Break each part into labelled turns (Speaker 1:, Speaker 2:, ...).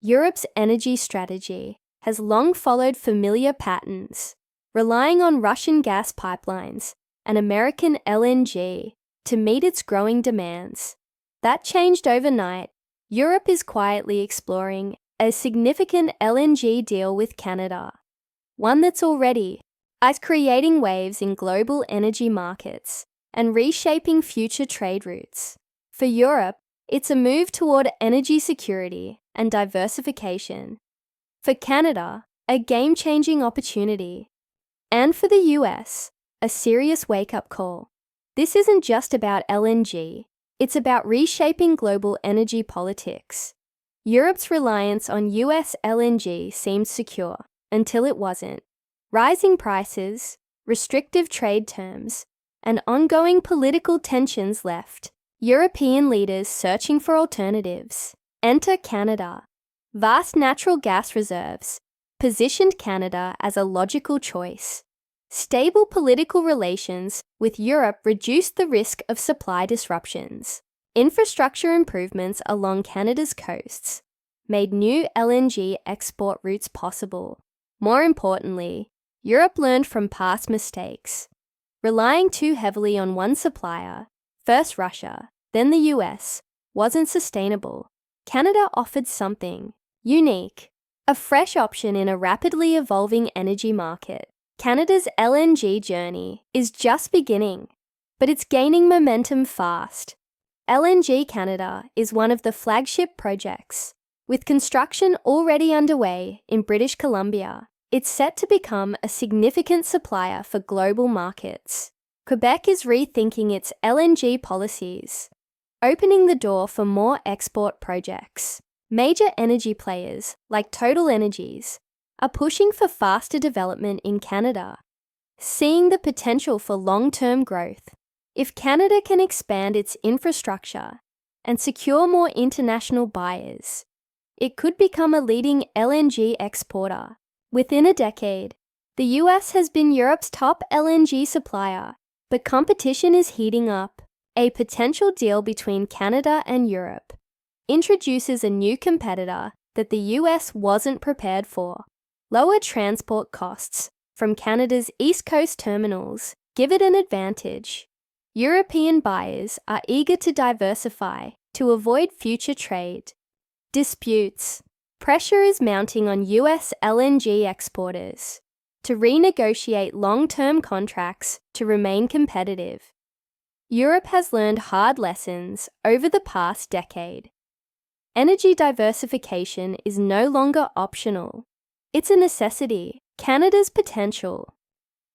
Speaker 1: Europe's energy strategy has long followed familiar patterns, relying on Russian gas pipelines and American LNG to meet its growing demands. That changed overnight. Europe is quietly exploring a significant LNG deal with Canada, one that's already creating waves in global energy markets and reshaping future trade routes. For Europe, it's a move toward energy security and diversification. For Canada, a game-changing opportunity. And for the US, a serious wake-up call. This isn't just about LNG, it's about reshaping global energy politics. Europe's reliance on US LNG seemed secure until it wasn't. Rising prices, restrictive trade terms, and ongoing political tensions left European leaders searching for alternatives. Enter Canada. Vast natural gas reserves positioned Canada as a logical choice. Stable political relations with Europe reduced the risk of supply disruptions. Infrastructure improvements along Canada's coasts made new LNG export routes possible. More importantly, Europe learned from past mistakes. Relying too heavily on one supplier, first Russia, then the US, wasn't sustainable. Canada offered something unique, a fresh option in a rapidly evolving energy market. Canada's LNG journey is just beginning, but it's gaining momentum fast. LNG Canada is one of the flagship projects, with construction already underway in British Columbia. It's set to become a significant supplier for global markets. Quebec is rethinking its LNG policies, opening the door for more export projects. Major energy players like Total Energies are pushing for faster development in Canada, seeing the potential for long-term growth. If Canada can expand its infrastructure and secure more international buyers, it could become a leading LNG exporter. Within a decade, the US has been Europe's top LNG supplier, but competition is heating up. A potential deal between Canada and Europe introduces a new competitor that the US wasn't prepared for. Lower transport costs from Canada's East Coast terminals give it an advantage. European buyers are eager to diversify to avoid future trade disputes. Pressure is mounting on US LNG exporters to renegotiate long-term contracts to remain competitive. Europe has learned hard lessons over the past decade. Energy diversification is no longer optional. It's a necessity. Canada's potential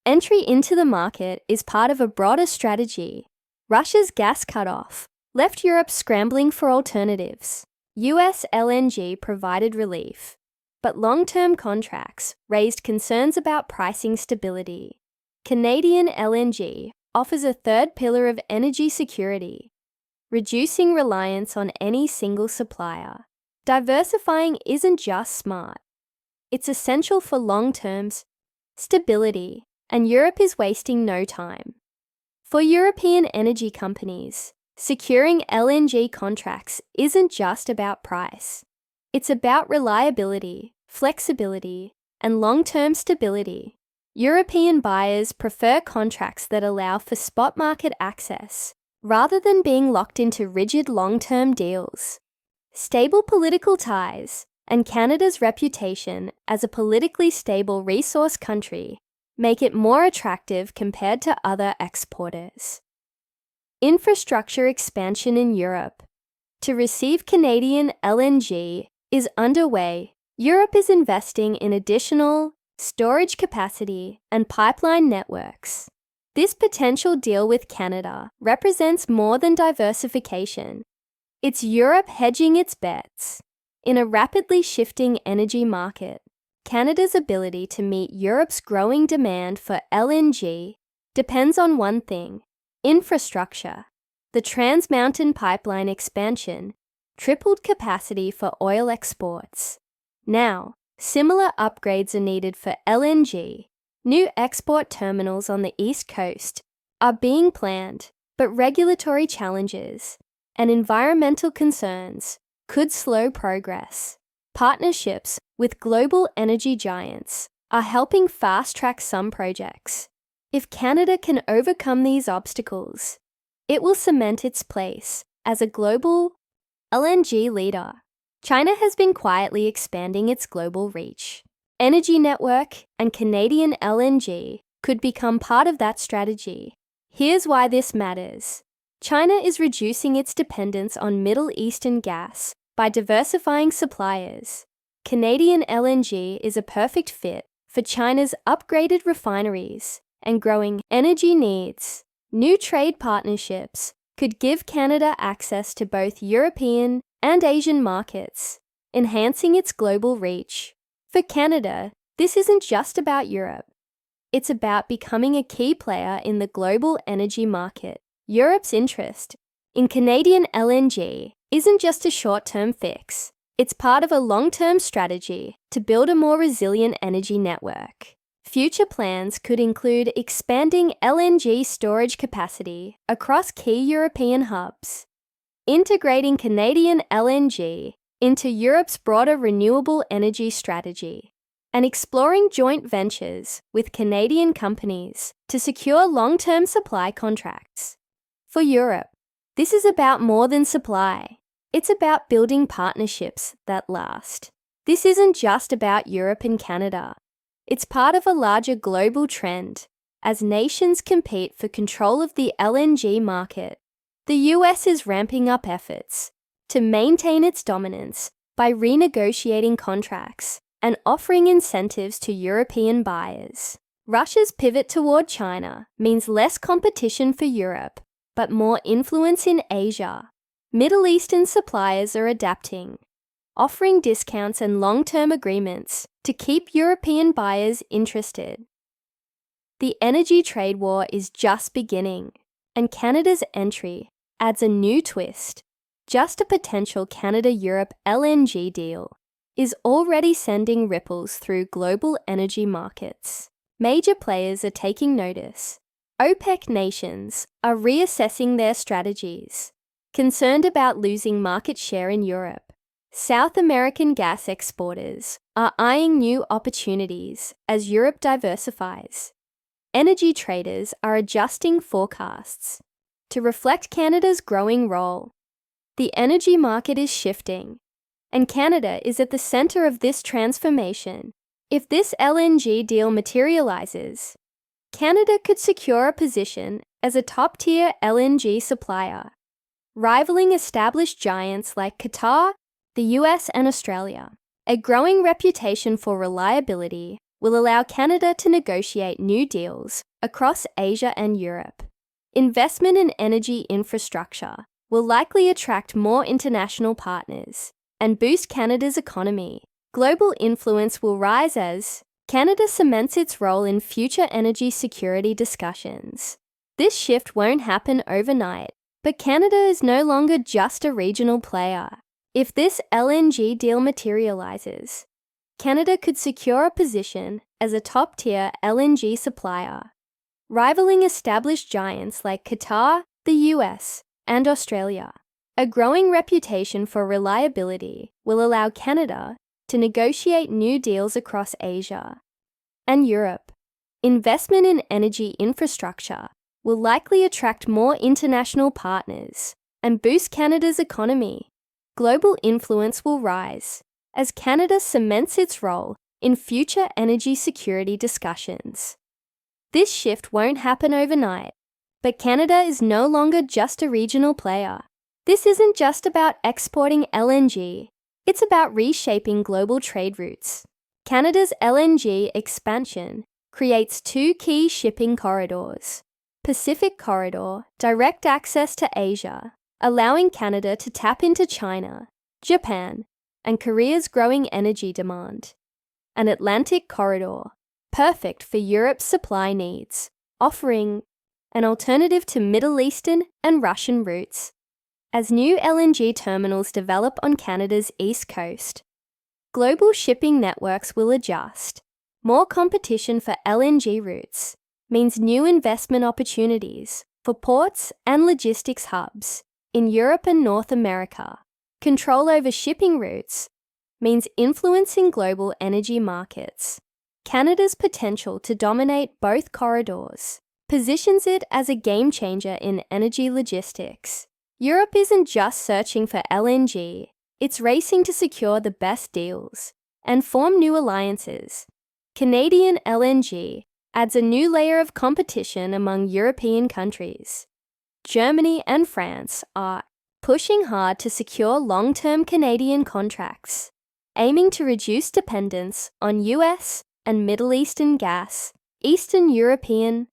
Speaker 1: entry into the market is part of a broader strategy. Russia's gas cutoff left Europe scrambling for alternatives. US LNG provided relief, but long-term contracts raised concerns about pricing stability. Canadian LNG offers a third pillar of energy security, reducing reliance on any single supplier. Diversifying isn't just smart. It's essential for long-term stability, and Europe is wasting no time. For European energy companies, securing LNG contracts isn't just about price. It's about reliability, flexibility, and long-term stability. European buyers prefer contracts that allow for spot market access, rather than being locked into rigid long-term deals. Stable political ties and Canada's reputation as a politically stable resource country make it more attractive compared to other exporters. Infrastructure expansion in Europe to receive Canadian LNG is underway. Europe is investing in additional storage capacity and pipeline networks. This potential deal with Canada represents more than diversification. It's Europe hedging its bets. In a rapidly shifting energy market, Canada's ability to meet Europe's growing demand for LNG depends on one thing: infrastructure. The Trans Mountain Pipeline expansion tripled capacity for oil exports. Now, similar upgrades are needed for LNG. New export terminals on the East Coast are being planned, but regulatory challenges and environmental concerns could slow progress. Partnerships with global energy giants are helping fast-track some projects. If Canada can overcome these obstacles, it will cement its place as a global LNG leader. China has been quietly expanding its global reach. Energy Network and Canadian LNG could become part of that strategy. Here's why this matters. China is reducing its dependence on Middle Eastern gas by diversifying suppliers. Canadian LNG is a perfect fit for China's upgraded refineries and growing energy needs. New trade partnerships could give Canada access to both European and Asian markets, enhancing its global reach. For Canada, this isn't just about Europe. It's about becoming a key player in the global energy market. Europe's interest in Canadian LNG isn't just a short-term fix. It's part of a long-term strategy to build a more resilient energy network. Future plans could include expanding LNG storage capacity across key European hubs, integrating Canadian LNG into Europe's broader renewable energy strategy, and exploring joint ventures with Canadian companies to secure long-term supply contracts. For Europe, this is about more than supply. It's about building partnerships that last. This isn't just about Europe and Canada. It's part of a larger global trend as nations compete for control of the LNG market. The US is ramping up efforts to maintain its dominance by renegotiating contracts and offering incentives to European buyers. Russia's pivot toward China means less competition for Europe, but more influence in Asia. Middle Eastern suppliers are adapting, offering discounts and long-term agreements to keep European buyers interested. The energy trade war is just beginning, and Canada's entry adds a new twist. Just a potential Canada-Europe LNG deal is already sending ripples through global energy markets. Major players are taking notice. OPEC nations are reassessing their strategies, concerned about losing market share in Europe. South American gas exporters are eyeing new opportunities as Europe diversifies. Energy traders are adjusting forecasts to reflect Canada's growing role. The energy market is shifting, and Canada is at the center of this transformation. If this LNG deal materializes, Canada could secure a position as a top-tier LNG supplier, rivaling established giants like Qatar, the US, and Australia. A growing reputation for reliability will allow Canada to negotiate new deals across Asia and Europe. Investment in energy infrastructure will likely attract more international partners and boost Canada's economy. Global influence will rise as Canada cements its role in future energy security discussions. This shift won't happen overnight, but Canada is no longer just a regional player. If this LNG deal materializes, Canada could secure a position as a top-tier LNG supplier, rivaling established giants like Qatar, the US, and Australia. A growing reputation for reliability will allow Canada to negotiate new deals across Asia and Europe. Investment in energy infrastructure will likely attract more international partners and boost Canada's economy. Global influence will rise as Canada cements its role in future energy security discussions. This shift won't happen overnight, but Canada is no longer just a regional player. This isn't just about exporting LNG, it's about reshaping global trade routes. Canada's LNG expansion creates two key shipping corridors. Pacific Corridor, direct access to Asia, allowing Canada to tap into China, Japan, and Korea's growing energy demand. An Atlantic Corridor, perfect for Europe's supply needs, offering an alternative to Middle Eastern and Russian routes. As new LNG terminals develop on Canada's east coast, global shipping networks will adjust. More competition for LNG routes means new investment opportunities for ports and logistics hubs in Europe and North America. Control over shipping routes means influencing global energy markets. Canada's potential to dominate both corridors positions it as a game changer in energy logistics. Europe isn't just searching for LNG, it's racing to secure the best deals and form new alliances. Canadian LNG adds a new layer of competition among European countries. Germany and France are pushing hard to secure long-term Canadian contracts, aiming to reduce dependence on US and Middle Eastern gas. Eastern European